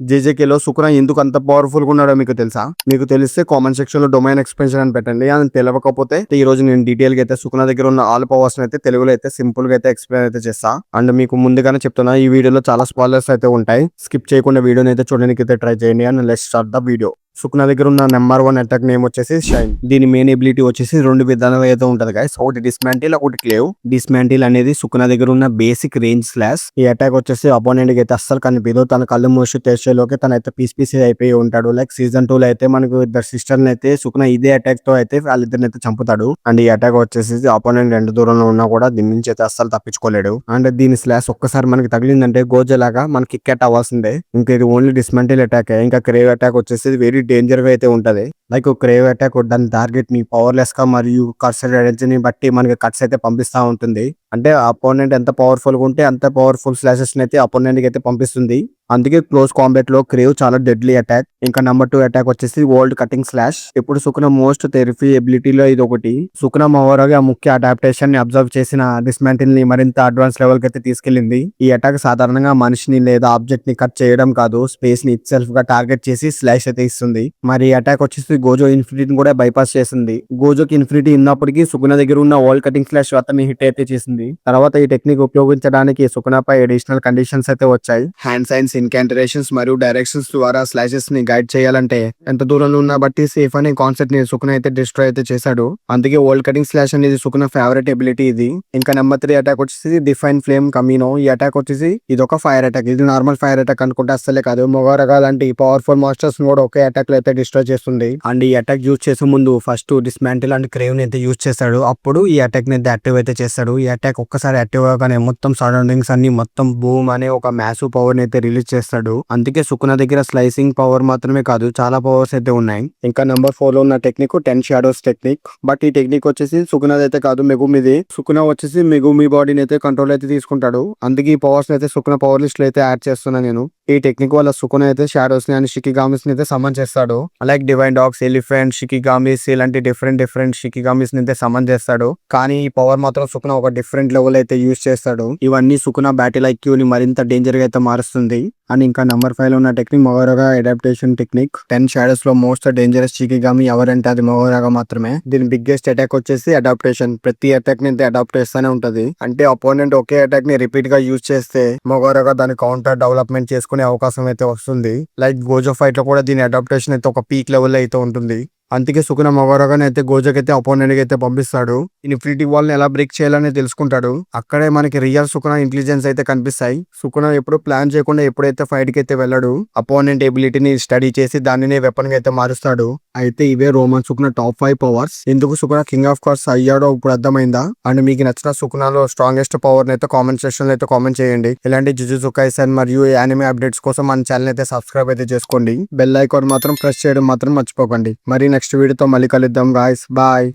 జేజేకేలో సుకున ఎందుకు అంత పవర్ఫుల్ గా ఉన్నాడో మీకు తెలుసా? మీకు తెలిస్తే కామెంట్ సెక్షన్ లో డొమైన్ ఎక్స్పెన్షన్ అని పెట్టండి. అని తెలియకపోతే ఈ రోజు నేను డీటెయిల్ గా అయితే సుకున దగ్గర ఉన్న ఆల్ పవర్స్ అయితే తెలుగులో అయితే సింపుల్ గా అయితే ఎక్స్ప్లెయిన్ అయితే చేస్తా. అండ్ మీకు ముందుగానే చెప్తున్నా, ఈ వీడియోలో చాలా స్పాయిలర్స్ అయితే ఉంటాయి. స్కిప్ చేయకుండా వీడియోని అయితే చూడడానికి అయితే ట్రై చేయండి. And let's start the video. సుకున దగ్గర ఉన్న నెంబర్ 1 అటాక్ నేమ్ వచ్చేసి షైన్. దీని మెయిన్ ఎబిలిటీ వచ్చేసి రెండు విధాలుగా అయితే ఉంటది గైస్. ఒకటి డిస్మాంటిల్, ఒకటి క్లేవ్. డిస్మాంటిల్ అనేది సుకున దగ్గర ఉన్న బేసిక్ రేంజ్ స్లాష్. ఈ అటాక్ వచ్చేసి అపోనెంట్ కి అయితే అస్సలు కనిపించదు. తన కళ్ళు మూసి తెచ్చేలోకి తన అయితే పీస్ అయిపోయి ఉంటాడు. లైక్ సీజన్ 2 లో అయితే మనకు ఇద్దరు సిస్టర్ అయితే సుకున ఇదే అటాక్ తో అయితే వాళ్ళిద్దరిని అయితే చంపుతాడు. అండ్ ఈ అటాక్ వచ్చేసి అపోనెంట్ ఎంత దూరంలో ఉన్నా కూడా దీని నుంచి అయితే అస్సలు తప్పించుకోలేడు. అండ్ దీని స్లాష్ ఒక్కసారి మనకి తగిలిందంటే గోజో లాగా మనకి కిక్ అట్ అవ్వాల్సిందే. ఇంకా ఇది ఓన్లీ డిస్మాంటిల్ అటాక్. ఇంకా క్రేవ్ అటాక్ వచ్చేసి వెరీ డేంజర్ గా అయితే ఉంటది. లైక్ క్రేవ్ అటాక్ దాని టార్గెట్ ని పవర్లెస్ గా మరియు కర్సర్ ఎనర్జీని బట్టి మనకి కట్స్ అయితే పంపిస్తా ఉంటుంది. అంటే అపోనెంట్ ఎంత పవర్ఫుల్ గా ఉంటే అంత పవర్ఫుల్ స్లాషెస్ అయితే అపోనెంట్ కి అయితే పంపిస్తుంది. అందుకే క్లోజ్ కాంబాట్ లో క్రేవ్ చాలా డెడ్లీ అటాక్. ఇంకా నెంబర్ 2 అటాక్ వచ్చేసి వరల్డ్ కటింగ్ స్లాష్. ఇప్పుడు సుకున మోస్ట్ థెరపీ ఎబిలిటీలో ఇది ఒకటి. సుకున మోవరాగా ముఖ్య అడాప్టేషన్ ని అబ్జర్వ్ చేసిన డిస్మాంటిల్ ని మరింత అడ్వాన్స్ లెవెల్ కి అయితే తీసుకెళ్లింది. ఈ అటాక్ సాధారణంగా మనిషిని లేదా ఆబ్జెక్ట్ ని కట్ చేయడం కాదు, స్పేస్ ని ఇట్ సెల్ఫ్ గా టార్గెట్ చేసి స్లాష్ అయితే ఇస్తుంది. మరి ఈ అటాక్ వచ్చేసి గోజో ఇన్ఫినిటీని కూడా బైపాస్ చేసింది. గోజోకి ఇన్ఫినిటీ ఉన్నప్పటికీ సుకున దగ్గర ఉన్న వరల్డ్ కటింగ్ స్లాష్ అతన్ని హిట్ అయితే చేసింది. తర్వాత ఈ టెక్నిక్ ఉపయోగించడానికి సుకునపై అడిషనల్ కండిషన్స్ అయితే వచ్చాయి. హ్యాండ్ సైన్స్, ఇన్కాంటరేషన్స్ మరియు డైరెక్షన్స్ ద్వారా స్లాషెస్ ని గైడ్ చేయాలంటే ఎంత దూరంలో ఉన్నా బట్టి సేఫ్ అనే కాన్సెప్ట్ ని సుకున అయితే డిస్ట్రాయ్ అయితే చేశాడు. అందుకే వరల్డ్ కటింగ్ స్లాష్ అనేది సుకున ఫేవరెట్ ఎబిలిటీ ఇది. ఇంకా నెంబర్ 3 అటాక్ వచ్చేసి డిఫైన్ ఫ్లేమ్ కమినో. ఈ అటాక్ వచ్చేసి ఇది ఒక ఫైర్ అటాక్. ఇది నార్మల్ ఫైర్ అటాక్ అనుకుంటే అస్సలే కాదు. మొగరగా లాంటి పవర్ఫుల్ మాస్టర్స్ కూడా ఒకే అటాక్ లో అయితే డిస్ట్రాయ్ చేస్తుంది. అండ్ ఈ అటాక్ యూజ్ చేసే ముందు ఫస్ట్ డిస్మాంటిల్ అండ్ క్రేవ్ ని అయితే యూజ్ చేస్తాడు. అప్పుడు ఈ అటాక్ ని అయితే యాక్టివ్ అయితే చేస్తాడు. ఈ అటాక్ ఒక్కసారి యాక్టివ్ అవగానే మొత్తం సరౌండింగ్స్ అన్ని మొత్తం బూమ్ అనే ఒక మ్యాసివ్ పవర్ ని అయితే రిలీజ్ చేస్తాడు. అందుకే సుకున దగ్గర స్లైసింగ్ పవర్ మాత్రమే కాదు, చాలా పవర్స్ అయితే ఉన్నాయి. ఇంకా నెంబర్ 4 లో ఉన్న టెక్నిక్ 10 షాడోస్ టెక్నిక్. బట్ ఈ టెక్నిక్ వచ్చేసి సుకునది అయితే కాదు, మెగుమిది. సుకున వచ్చేసి మెగుమి బాడీని అయితే కంట్రోల్ అయితే తీసుకుంటాడు. అందుకే ఈ పవర్స్ అయితే సుకున పవర్ లిస్ట్ లో అయితే యాడ్ చేస్తున్నా నేను. ఈ టెక్నిక్ వల్ల సుకున అయితే షాడోస్ ని అండ్ షికిగామిస్ ని అయితే సమన్ చేస్తాడు. లైక్ డివైన్ డాగ్స్, ఎలిఫెంట్, షికిగామిస్ ఇలాంటి డిఫరెంట్ షికిగామిస్ ని అయితే సమన్ చేస్తాడు. కానీ ఈ పవర్ మాత్రం సుకున ఒక డిఫరెంట్ లెవెల్ అయితే యూజ్ చేస్తాడు. ఇవన్నీ సుకున బ్యాటిల్ ఐక్యూ ని మరింత డేంజర్ గా అయితే మారుస్తుంది. అండ్ ఇంకా నెంబర్ 5 లో ఉన్న టెక్నిక్ మొగోరాగా అడాప్టేషన్ టెక్నిక్. 10 షాడోస్ లో మోస్ట్ డేంజరస్ షికిగామి ఎవరంటే అది మొగోరాగా మాత్రమే. దీని బిగ్గెస్ట్ అటాక్ వచ్చేసి అడాప్టేషన్. ప్రతి అటాక్ ని అడాప్ట్ చేస్తూనే ఉంటది. అంటే అపోనెంట్ ఒకే అటాక్ ని రిపీట్ గా యూజ్ చేస్తే మొగోరాగా దాని కౌంటర్ డెవలప్మెంట్ చేసుకునే అవకాశం అయితే వస్తుంది. లైక్ గోజో ఫైట్ లో కూడా దీని అడాప్టేషన్ అయితే ఒక పీక్ లెవెల్ అయితే ఉంటుంది. అందుకే సుకున మొగోరాగానే అయితే గోజోకి అయితే అపోనెంట్ కి అయితే పంపిస్తాడు. ఇన్ఫినిటీ వాల్ ని ఎలా బ్రేక్ చేయాలని తెలుసుకుంటాడు. అక్కడే మనకి రియల్ సుకున ఇంటెలిజెన్స్ అయితే కనిపిస్తాయి. సుకున ఎప్పుడు ప్లాన్ చేయకుండా ఎప్పుడైతే ఫైట్ కి అయితే వెళ్ళాడు, అపోనెంట్ ఎబిలిటీని స్టడీ చేసి దానిని వెపన్ గా అయితే మారుస్తాడు. అయితే ఇవే రోమన్ సుకున టాప్ 5 పవర్స్. ఎందుకు సుకున కింగ్ ఆఫ్ కార్స్ అయ్యాడో ఇప్పుడు అర్థమైందా? అండ్ మీకు నచ్చిన సుకునలో స్ట్రాంగెస్ట్ పవర్ అయితే కామెంట్ సెక్షన్ లో అయితే కామెంట్ చేయండి. ఇలాంటి జుజుత్సు కైసెన్ మరియు యానిమే అప్డేట్స్ కోసం మన ఛానల్ అయితే సబ్స్క్రైబ్ అయితే చేసుకోండి. బెల్ ఐకాన్ మాత్రం ప్రెస్ చేయడం మాత్రం మర్చిపోకండి. మరి నెక్స్ట్ వీడియోతో మళ్ళీ కలుద్దాం గాయ్స్. బాయ్.